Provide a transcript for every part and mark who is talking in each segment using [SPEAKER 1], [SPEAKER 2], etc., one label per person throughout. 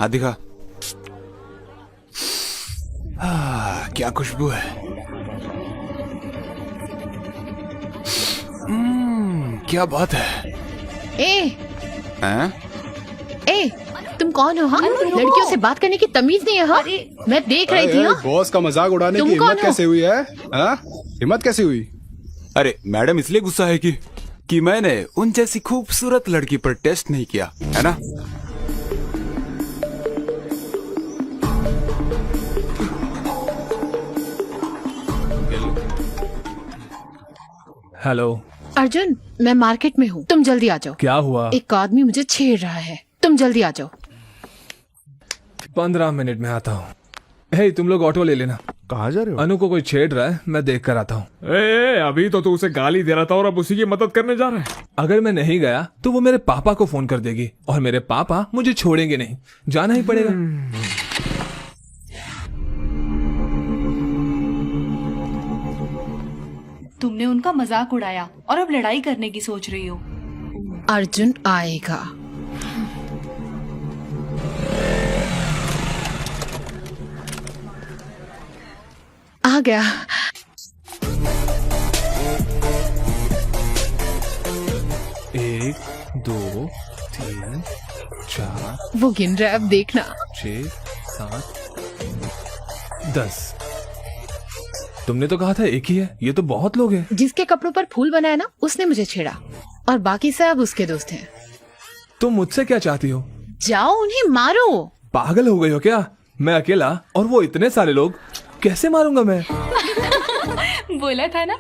[SPEAKER 1] हाथ दिखा। क्या खुशबू है। क्या बात है।
[SPEAKER 2] ए, तुम कौन हो? हाँ, लड़कियों से बात करने की तमीज नहीं है। हाँ, मैं देख रही थी।
[SPEAKER 3] बॉस का मजाक उड़ाने की हिम्मत कैसे हुई है? हिम्मत कैसे हुई?
[SPEAKER 1] अरे मैडम इसलिए गुस्सा है कि मैंने उन जैसी खूबसूरत लड़की पर टेस्ट नहीं किया है ना।
[SPEAKER 4] हेलो
[SPEAKER 2] अर्जुन, मैं मार्केट में हूँ, तुम जल्दी आ जाओ।
[SPEAKER 4] क्या हुआ?
[SPEAKER 2] एक आदमी मुझे छेड़ रहा है, तुम जल्दी आ जाओ।
[SPEAKER 4] 15 मिनट में आता हूँ। हे, तुम लोग ऑटो ले लेना।
[SPEAKER 3] कहाँ जा रहे हो?
[SPEAKER 4] अनु को कोई छेड़ रहा है, मैं देख कर आता हूँ। अभी तो तू उसे गाली दे रहा था और अब उसी की मदद करने जा रहा है। अगर मैं नहीं गया तो वो मेरे पापा को फोन कर देगी और मेरे पापा मुझे छोड़ेंगे नहीं, जाना ही पड़ेगा।
[SPEAKER 5] तुमने उनका मजाक उड़ाया और अब लड़ाई करने की सोच रही हो।
[SPEAKER 2] अर्जुन आएगा। आ गया।
[SPEAKER 4] एक, 2, 3, 4,
[SPEAKER 2] वो गिन रहा है, अब देखना।
[SPEAKER 4] 6, 7, 10। तुमने तो कहा था एक ही है, ये तो बहुत लोग हैं।
[SPEAKER 2] जिसके कपड़ों पर फूल बनाया ना, उसने मुझे छेड़ा और बाकी सब उसके दोस्त हैं।
[SPEAKER 4] तुम मुझसे क्या चाहती हो?
[SPEAKER 2] जाओ उन्हें मारो।
[SPEAKER 4] पागल हो गई हो क्या? मैं अकेला और वो इतने सारे लोग, कैसे मारूंगा मैं?
[SPEAKER 5] बोला था ना।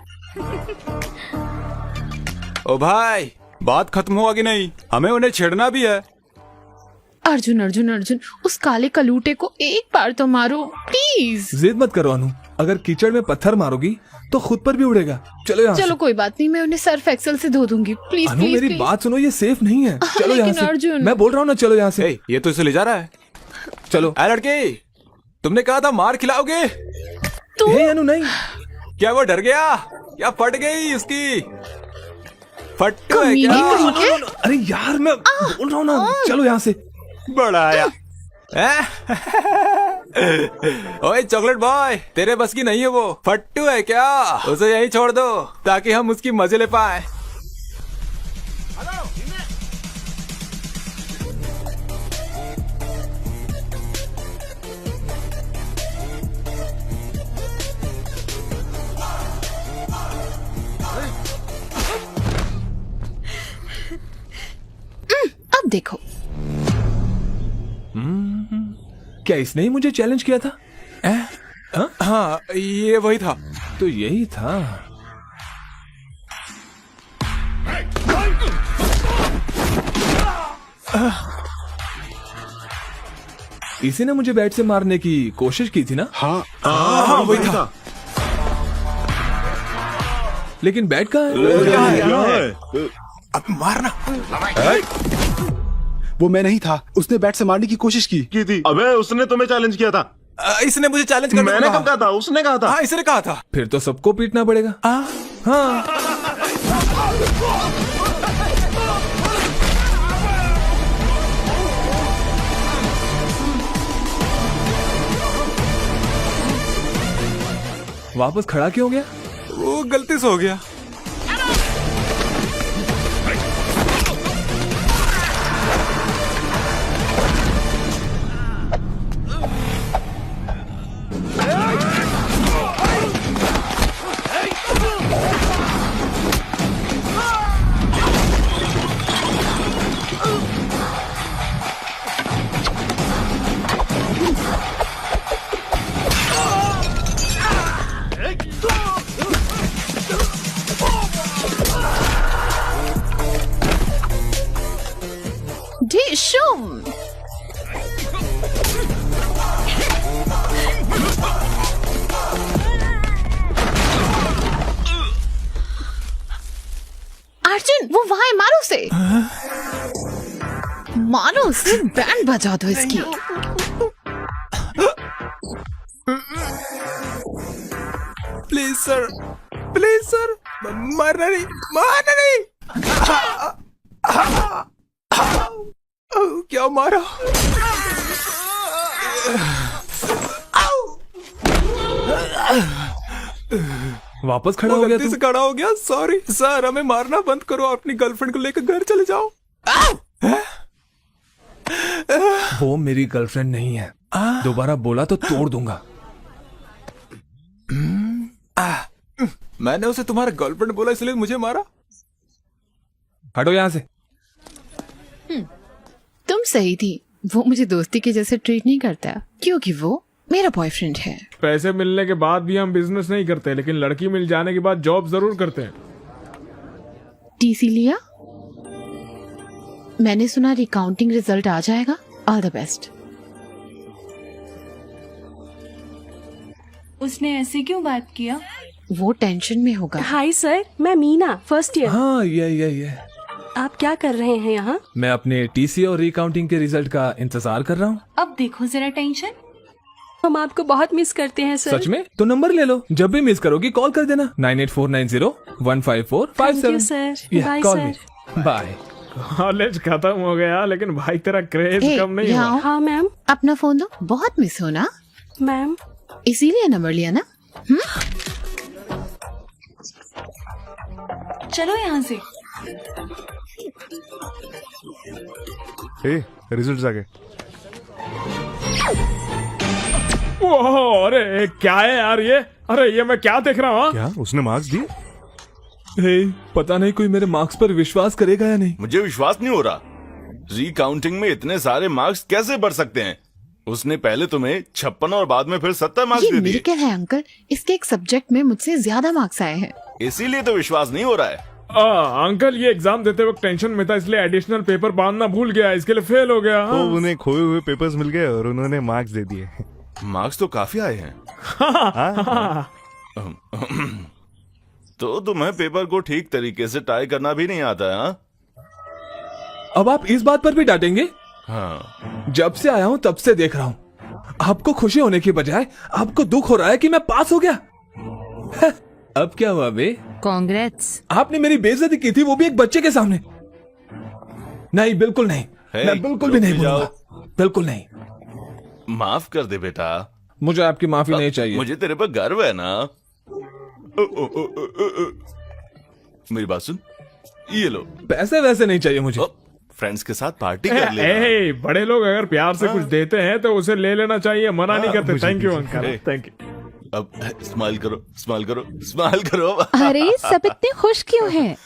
[SPEAKER 1] ओ भाई, बात खत्म हुआ कि नहीं? हमें उन्हें छेड़ना भी है।
[SPEAKER 2] अर्जुन अर्जुन अर्जुन, उस काले कलूटे को एक बार तो मारो प्लीज।
[SPEAKER 4] जिद मत करो अनु, अगर कीचड़ में पत्थर मारोगी तो खुद पर भी उड़ेगा। चलो यहाँ
[SPEAKER 2] चलो
[SPEAKER 4] से।
[SPEAKER 2] कोई बात नहीं, मैं उन्हें सर्फ एक्सेल से धो दूंगी। प्लीज
[SPEAKER 4] अनु
[SPEAKER 2] प्लीज
[SPEAKER 4] मेरी
[SPEAKER 2] प्लीज।
[SPEAKER 4] बात सुनो, ये सेफ नहीं है। चलो यहाँ
[SPEAKER 2] लेकिन
[SPEAKER 4] से।
[SPEAKER 2] अर्जुन।
[SPEAKER 4] मैं बोल रहा हूँ ना, चलो यहाँ से।
[SPEAKER 1] ए, ये तो इसे ले जा रहा है।
[SPEAKER 4] चलो।
[SPEAKER 1] ए लड़की, तुमने कहा था मार खिलाओगे।
[SPEAKER 4] हे अनु नहीं।
[SPEAKER 1] क्या वो डर गया? क्या फट गई उसकी? फट्टू है
[SPEAKER 2] कमीने
[SPEAKER 1] क्या?
[SPEAKER 2] कहीं के।
[SPEAKER 4] अरे यार, मैं बोल रहा हूँ ना, चलो यहाँ से।
[SPEAKER 1] बड़ा आया। ओए चॉकलेट बॉय, तेरे बस की नहीं है वो। फट्टू है क्या? उसे यहीं छोड़ दो ताकि हम उसकी मजे ले पाए।
[SPEAKER 2] अब देखो।
[SPEAKER 4] क्या इसने ही मुझे चैलेंज किया था?
[SPEAKER 1] हाँ, ये वही था।
[SPEAKER 4] तो यही था। इसी ने मुझे बैट से मारने की कोशिश की थी ना?
[SPEAKER 3] हाँ, वही था।
[SPEAKER 4] लेकिन बैट कहाँ है?
[SPEAKER 1] अब मारना।
[SPEAKER 3] वो मैं नहीं था, उसने बैट से मारने की कोशिश की
[SPEAKER 6] थी। अबे उसने तुम्हें चैलेंज किया था।
[SPEAKER 1] इसने मुझे चैलेंज करने
[SPEAKER 6] मैंने कब कहा था? उसने कहा था।
[SPEAKER 1] हाँ, इसने कहा था।
[SPEAKER 4] फिर तो सबको पीटना पड़ेगा। हाँ। वापस खड़ा क्यों हो गया?
[SPEAKER 1] वो गलती से हो गया।
[SPEAKER 2] ढिशुम। अर्जुन, वो वहां है, मारो उसे। मारो उसे, बैंड बजा दो इसकी।
[SPEAKER 1] प्लीज सर, प्लीज सर, मारना नहीं, मारना नहीं। क्या मारा?
[SPEAKER 4] वापस खड़ा हो गया
[SPEAKER 1] गलती
[SPEAKER 4] तू?
[SPEAKER 1] से खड़ा हो गया, सॉरी सर। हमें मारना बंद करो, अपनी गर्लफ्रेंड को लेकर घर चले जाओ।
[SPEAKER 4] वो मेरी गर्लफ्रेंड नहीं है, दोबारा बोला तो तोड़ दूंगा।
[SPEAKER 1] मैंने उसे तुम्हारा गर्लफ्रेंड बोला इसलिए मुझे मारा।
[SPEAKER 4] हटो यहाँ से।
[SPEAKER 2] तुम सही थी, वो मुझे दोस्ती के जैसे ट्रीट नहीं करता क्योंकि वो मेरा बॉयफ्रेंड है।
[SPEAKER 7] पैसे मिलने के बाद भी हम बिजनेस नहीं करते, लेकिन लड़की मिल जाने के बाद जॉब जरूर करते हैं।
[SPEAKER 2] टीसी लिया? मैंने सुना रिकाउंटिंग रिजल्ट आ जाएगा। All the best.
[SPEAKER 5] उसने ऐसे क्यों बात किया?
[SPEAKER 2] वो टेंशन में होगा।
[SPEAKER 8] हाय सर, मैं मीना, फर्स्ट ईयर।
[SPEAKER 4] हाँ ये
[SPEAKER 8] आप क्या कर रहे हैं यहाँ?
[SPEAKER 4] मैं अपने टीसी और रिकाउंटिंग के रिजल्ट का इंतजार कर रहा हूँ।
[SPEAKER 5] अब देखो जरा टेंशन।
[SPEAKER 8] हम आपको बहुत मिस करते हैं सर।
[SPEAKER 4] सच में? तो नंबर ले लो, जब भी मिस करोगी कॉल कर देना। 9849015457।
[SPEAKER 8] Thank you, sir. Bye, sir.
[SPEAKER 4] Bye.
[SPEAKER 7] College खत्म हो गया, लेकिन भाई तेरा क्रेज
[SPEAKER 2] ए,
[SPEAKER 7] कम नहीं
[SPEAKER 2] यहाँ
[SPEAKER 7] हुआ।
[SPEAKER 2] आओ।
[SPEAKER 8] हाँ मैम।
[SPEAKER 2] अपना फोन दो, बहुत मिस हो ना,
[SPEAKER 8] मैम
[SPEAKER 2] इसीलिए नंबर लिया ना।
[SPEAKER 5] चलो यहाँ से।
[SPEAKER 6] रिजल्ट आ गए।
[SPEAKER 7] ओह, अरे क्या है यार ये? अरे ये मैं क्या देख रहा हूँ?
[SPEAKER 6] क्या उसने मार्क्स दिए?
[SPEAKER 4] पता नहीं कोई मेरे मार्क्स पर विश्वास करेगा या नहीं।
[SPEAKER 9] मुझे विश्वास नहीं हो रहा। रिकाउंटिंग में इतने सारे मार्क्स कैसे बढ़ सकते हैं? उसने पहले तुम्हें 56 और बाद में फिर 70 मार्क्स
[SPEAKER 2] ये
[SPEAKER 9] दे दिए।
[SPEAKER 2] मिरेकल है अंकल, इसके एक सब्जेक्ट में मुझसे ज्यादा मार्क्स आए हैं।
[SPEAKER 9] इसीलिए तो विश्वास नहीं हो रहा है।
[SPEAKER 7] अंकल ये एग्जाम देते वक्त टेंशन में था, इसलिए एडिशनल पेपर बांधना भूल गया, इसके लिए फेल हो गया।
[SPEAKER 6] तो उन्हें खोए हुए पेपर्स मिल गए और उन्होंने मार्क्स दे दिए।
[SPEAKER 9] मार्क्स तो काफी आए हैं। तो तुम्हें पेपर को ठीक तरीके से टाई करना भी नहीं आता है? हाँ?
[SPEAKER 4] अब आप इस बात पर भी डांटेंगे?
[SPEAKER 9] हाँ।
[SPEAKER 4] जब से आया हूँ तब से देख रहा हूँ, आपको खुशी होने की बजाय आपको दुख हो रहा है कि मैं पास हो गया। अब क्या हुआ बे?
[SPEAKER 10] कांग्रेट्स।
[SPEAKER 4] आपने मेरी बेइज्जती की थी, वो भी एक बच्चे के सामने। नहीं, बिल्कुल नहीं। मैं बिल्कुल भी नहीं बोलूंगा, बिल्कुल नहीं।
[SPEAKER 9] माफ कर दे बेटा।
[SPEAKER 4] मुझे आपकी माफी नहीं चाहिए।
[SPEAKER 9] मुझे तेरे पर गर्व है ना। मेरी बात सुन, ये लो।
[SPEAKER 4] पैसे वैसे नहीं चाहिए मुझे।
[SPEAKER 9] फ्रेंड्स के साथ पार्टी कर ले।
[SPEAKER 7] बड़े लोग अगर प्यार से कुछ देते हैं तो उसे ले लेना चाहिए, मना नहीं करते। Thank you uncle, thank you.
[SPEAKER 9] अब स्माइल करो, स्माइल करो, स्माइल करो।
[SPEAKER 10] अरे सब इतने खुश क्यों हैं?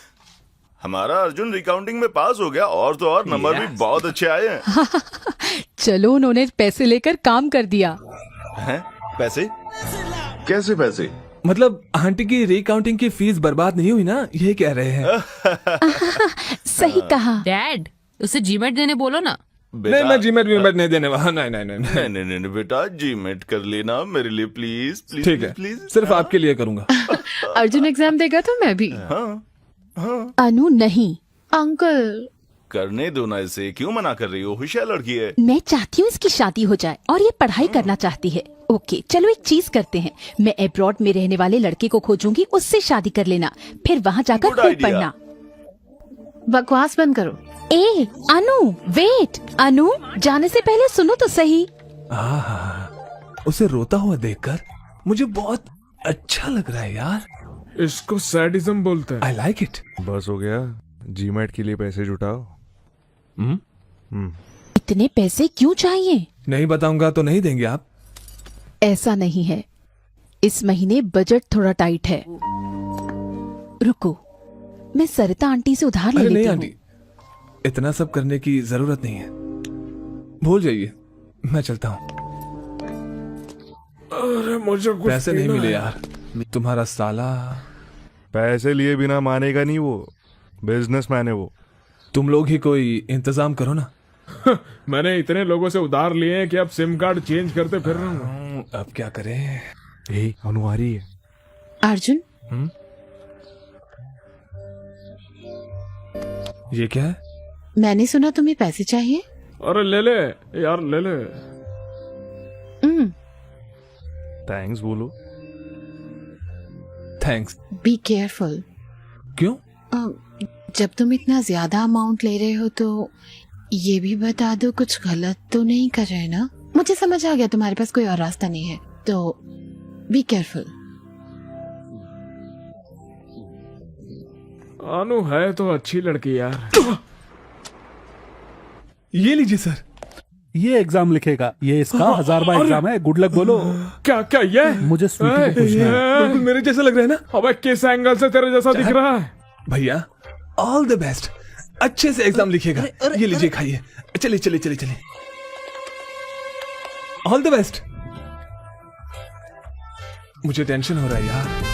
[SPEAKER 9] हमारा अर्जुन रिकाउंटिंग में पास हो गया, और तो और नंबर भी बहुत अच्छे आए हैं।
[SPEAKER 10] चलो उन्होंने पैसे लेकर काम कर दिया।
[SPEAKER 9] हैं? पैसे?
[SPEAKER 6] कैसे पैसे?
[SPEAKER 4] मतलब आंटी की रिकाउंटिंग की फीस बर्बाद नहीं हुई ना, ये कह रहे हैं।
[SPEAKER 10] सही कहा।
[SPEAKER 2] डैड, उसे जीमेट देने बोलो ना।
[SPEAKER 4] नहीं, मैं जीमेट वीमेट नहीं देने वाला। नहीं नहीं नहीं
[SPEAKER 9] नहीं नहीं नहीं बेटा, जीमेट कर लेना मेरे लिए प्लीज प्लीज।
[SPEAKER 4] ठीक है,
[SPEAKER 9] प्लीज।
[SPEAKER 4] सिर्फ आपके लिए करूंगा।
[SPEAKER 2] अर्जुन एग्जाम देगा तो मैं भी।
[SPEAKER 10] अनु नहीं।
[SPEAKER 2] अंकल
[SPEAKER 9] करने दो ना इसे, क्यों मना कर रही हो? होशियार लड़की है।
[SPEAKER 10] मैं चाहती हूँ इसकी शादी हो जाए और ये पढ़ाई करना चाहती है। ओके चलो एक चीज करते हैं, मैं अब्रॉड में रहने वाले लड़के को खोजूंगी, उससे शादी कर लेना, फिर वहाँ जाकर
[SPEAKER 9] Good
[SPEAKER 10] खूब
[SPEAKER 9] idea.
[SPEAKER 10] पढ़ना।
[SPEAKER 2] बकवास बंद करो।
[SPEAKER 10] ए अनु वेट, अनु जाने से पहले सुनो तो सही।
[SPEAKER 4] उसे रोता हुआ देखकर मुझे बहुत अच्छा लग रहा है यार।
[SPEAKER 7] इसको सैडिज्म बोलते हैं।
[SPEAKER 4] I like it.
[SPEAKER 6] बस हो गया, जीमेट के लिए पैसे जुटाओ।
[SPEAKER 10] इतने पैसे क्यों चाहिए?
[SPEAKER 4] नहीं बताऊंगा तो नहीं देंगे आप?
[SPEAKER 10] ऐसा नहीं है, इस महीने बजट थोड़ा टाइट है। रुको, मैं सरिता आंटी से उधार ले
[SPEAKER 4] अरे नहीं
[SPEAKER 10] लेती
[SPEAKER 4] आंटी,
[SPEAKER 10] हूँ।
[SPEAKER 4] इतना सब करने की जरूरत नहीं है, भूल जाइए, मैं चलता हूँ।
[SPEAKER 7] अरे मुझे कुछ
[SPEAKER 4] पैसे नहीं
[SPEAKER 7] पीना
[SPEAKER 4] मिले
[SPEAKER 7] है।
[SPEAKER 4] यार, तुम्हारा साला।
[SPEAKER 6] पैसे लिए बिना मानेगा नहीं, वो बिजनेसमैन है वो।
[SPEAKER 4] तुम लोग ही कोई इंतजाम करो ना।
[SPEAKER 7] मैंने इतने लोगों से उधार लिए हैं कि अब सिम कार्ड चेंज करते फिर रहा हूँ।
[SPEAKER 4] अब क्या करें?
[SPEAKER 6] अनुहारी है।
[SPEAKER 2] अर्जुन,
[SPEAKER 4] ये क्या है?
[SPEAKER 2] मैंने सुना तुम्हें पैसे चाहिए।
[SPEAKER 7] अरे ले ले यार, ले ले।
[SPEAKER 6] थैंक्स बोलो।
[SPEAKER 4] थैंक्स।
[SPEAKER 2] Be careful.
[SPEAKER 4] क्यों?
[SPEAKER 2] जब तुम इतना ज्यादा अमाउंट ले रहे हो तो ये भी बता दो कुछ गलत तो नहीं कर रहे ना? मुझे समझ आ गया तुम्हारे पास कोई और रास्ता नहीं है, तो बी केयरफुल।
[SPEAKER 7] अनु है तो अच्छी लड़की यार।
[SPEAKER 4] ये लीजिए सर।
[SPEAKER 11] ये एग्जाम लिखेगा, ये इसका 1000वां एग्जाम है। गुड लक बोलो।
[SPEAKER 7] क्या क्या ये?
[SPEAKER 11] मुझे स्वीटी को पूछना है।
[SPEAKER 4] बिल्कुल मेरे जैसा लग रहा है ना?
[SPEAKER 7] अबे किस एंगल से तेरे जैसा दिख रहा है?
[SPEAKER 4] भैया ऑल द बेस्ट, अच्छे से एग्जाम लिखेगा। ये लीजिए खाइए। चलिए चलिए चलिए चलिए, ऑल द बेस्ट। मुझे टेंशन हो रहा है यार।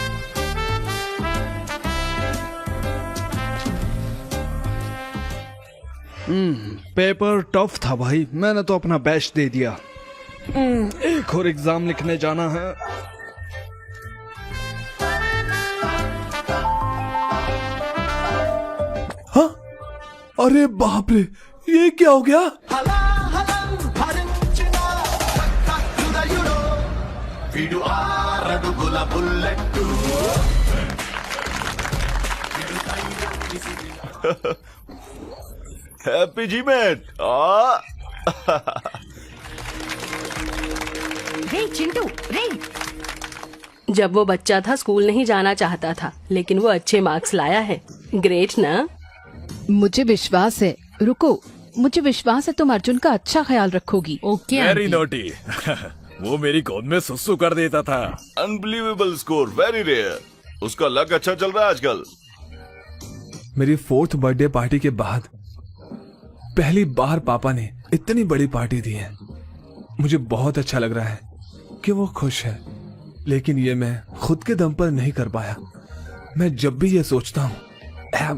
[SPEAKER 3] पेपर टफ था भाई, मैंने तो अपना बेस्ट दे दिया। एक और एग्जाम लिखने जाना है।
[SPEAKER 4] हाँ, अरे बाप रे, ये क्या हो गया?
[SPEAKER 9] हैप्पी जी मैट।
[SPEAKER 10] रे चिंटू रे।
[SPEAKER 8] जब वो बच्चा था स्कूल नहीं जाना चाहता था, लेकिन वो अच्छे मार्क्स लाया है। ग्रेट ना?
[SPEAKER 10] मुझे विश्वास है, रुको, मुझे विश्वास है तुम अर्जुन का अच्छा ख्याल रखोगी।
[SPEAKER 2] Okay
[SPEAKER 12] very naughty. वो मेरी गोद में सुसु कर देता था।
[SPEAKER 9] Unbelievable score, very rare. उसका लक अच्छा चल रहा है आजकल।
[SPEAKER 4] मेरी 4th बर्थडे पार्टी के बाद पहली बार पापा ने इतनी बड़ी पार्टी दी है। मुझे बहुत अच्छा लग रहा है कि वो खुश है, लेकिन ये मैं खुद के दम पर नहीं कर पाया। मैं जब भी ये सोचता हूँ,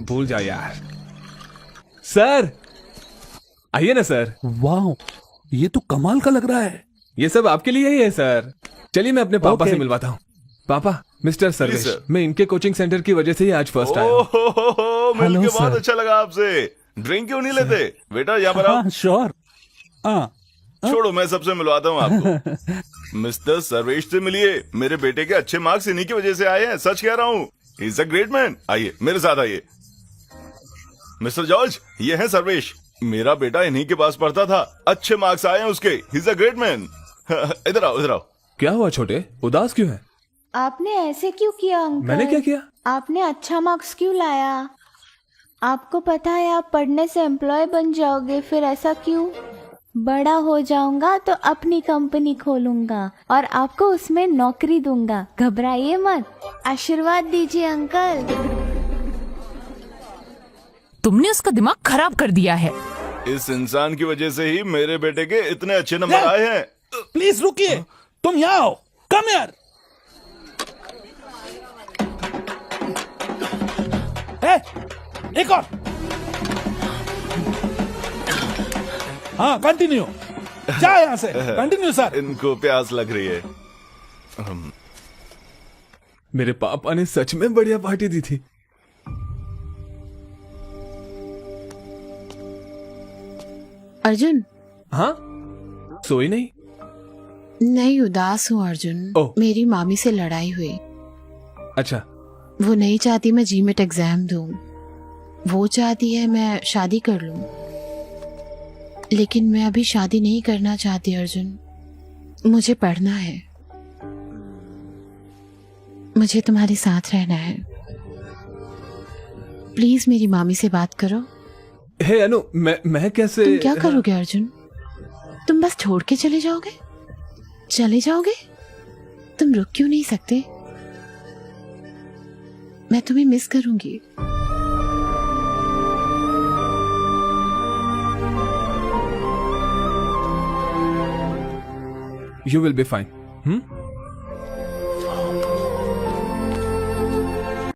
[SPEAKER 4] भूल जा यार। सर आइए ना सर।
[SPEAKER 11] वाह, ये तो कमाल का लग रहा है।
[SPEAKER 4] ये सब आपके लिए ही है सर। चलिए मैं अपने पापा से मिलवाता हूँ। पापा, मिस्टर सर्वेश, मैं इनके कोचिंग सेंटर की वजह से ही आज फर्स्ट आया हूँ।
[SPEAKER 9] मिलके बहुत अच्छा लगा आपसे। ड्रिंक क्यों नहीं लेते बेटा? यहाँ पर आओ।
[SPEAKER 11] श्योर।
[SPEAKER 9] छोड़ो, मैं सबसे मिलवाता हूँ आपको। मिस्टर सर्वेश से मिलिए। मेरे बेटे के अच्छे मार्क्स इन्हीं की वजह से आए हैं, सच कह रहा हूँ। He is a great man. आइए मेरे साथ आइए। मिस्टर जॉर्ज, ये है सर्वेश। मेरा बेटा इन्हीं के पास पढ़ता था, अच्छे मार्क्स आए हैं उसके। He is a great man. इधर आओ, इधर आओ।
[SPEAKER 4] क्या हुआ छोटे, उदास क्यों है?
[SPEAKER 13] आपने ऐसे क्यों किया अंकल?
[SPEAKER 4] मैंने क्या किया?
[SPEAKER 13] आपने अच्छा मार्क्स क्यों लाया? आपको पता है आप पढ़ने से एम्प्लॉय बन जाओगे, फिर ऐसा क्यों? बड़ा हो जाऊंगा तो अपनी कंपनी खोलूंगा और आपको उसमें नौकरी दूंगा। घबराइए मत, आशीर्वाद दीजिए अंकल।
[SPEAKER 10] तुमने उसका दिमाग खराब कर दिया है।
[SPEAKER 9] इस इंसान की वजह से ही मेरे बेटे के इतने अच्छे नंबर आए हैं।
[SPEAKER 11] प्लीज रुकिए, तुम यहाँ आओ। कम यार। एक और। हाँ कंटिन्यू। जा यहाँ से, कंटिन्यू सर।
[SPEAKER 9] इनको प्यास लग रही है।
[SPEAKER 4] मेरे पापा ने सच में बढ़िया पार्टी दी थी।
[SPEAKER 2] अर्जुन।
[SPEAKER 4] हाँ, सोई नहीं?
[SPEAKER 2] नहीं, उदास हूँ अर्जुन। मेरी मामी से लड़ाई हुई।
[SPEAKER 4] अच्छा।
[SPEAKER 2] वो नहीं चाहती मैं जीमेट एग्जाम दूं, वो चाहती है मैं शादी कर लूं। लेकिन मैं अभी शादी नहीं करना चाहती अर्जुन, मुझे पढ़ना है, मुझे तुम्हारे साथ रहना है। प्लीज मेरी मामी से बात करो।
[SPEAKER 4] हे अनु, मैं कैसे?
[SPEAKER 2] तुम क्या करोगे अर्जुन? तुम बस छोड़ के चले जाओगे? चले जाओगे? तुम रुक क्यों नहीं सकते? मैं तुम्हें मिस करूंगी।
[SPEAKER 4] You will be fine.